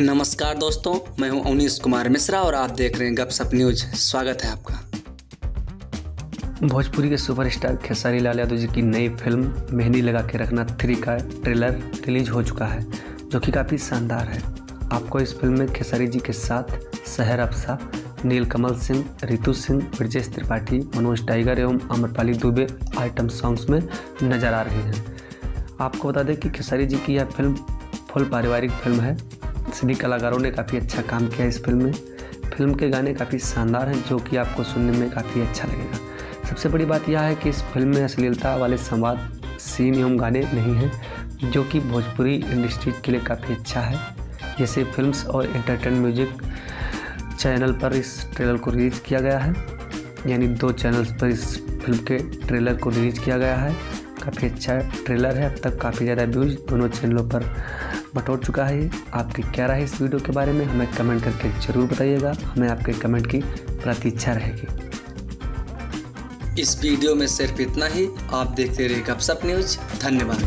नमस्कार दोस्तों, मैं हूं अवनीश कुमार मिश्रा और आप देख रहे हैं गपशप न्यूज। स्वागत है आपका। भोजपुरी के सुपरस्टार खेसारी लाल यादव जी की नई फिल्म मेहंदी लगा के रखना 3 का ट्रेलर रिलीज हो चुका है, जो कि काफ़ी शानदार है। आपको इस फिल्म में खेसारी जी के साथ सहर अफसा, नीलकमल सिंह, रितु सिंह, ब्रजेश त्रिपाठी, मनोज टाइगर एवं आम्रपाली दुबे आइटम सॉन्ग्स में नजर आ रहे हैं। आपको बता दें कि खेसारी जी की यह फिल्म फुल पारिवारिक फिल्म है। सभी कलाकारों ने काफ़ी अच्छा काम किया इस फिल्म में। फिल्म के गाने काफ़ी शानदार हैं, जो कि आपको सुनने में काफ़ी अच्छा लगेगा। सबसे बड़ी बात यह है कि इस फिल्म में अश्लीलता वाले संवाद, सीन एवं गाने नहीं हैं, जो कि भोजपुरी इंडस्ट्री के लिए काफ़ी अच्छा है। जैसे फिल्म्स और एंटरटेन म्यूजिक चैनल पर इस ट्रेलर को रिलीज़ किया गया है, यानी 2 चैनल्स पर इस फिल्म के ट्रेलर को रिलीज़ किया गया है। काफ़ी अच्छा ट्रेलर है, अब तक काफ़ी ज़्यादा व्यूज़ दोनों चैनलों पर बटोर चुका है। ये आपकी क्या राय है इस वीडियो के बारे में, हमें कमेंट करके ज़रूर बताइएगा। हमें आपके कमेंट की प्रतीक्षा रहेगी। इस वीडियो में सिर्फ इतना ही। आप देखते रहिए गपशप न्यूज। धन्यवाद।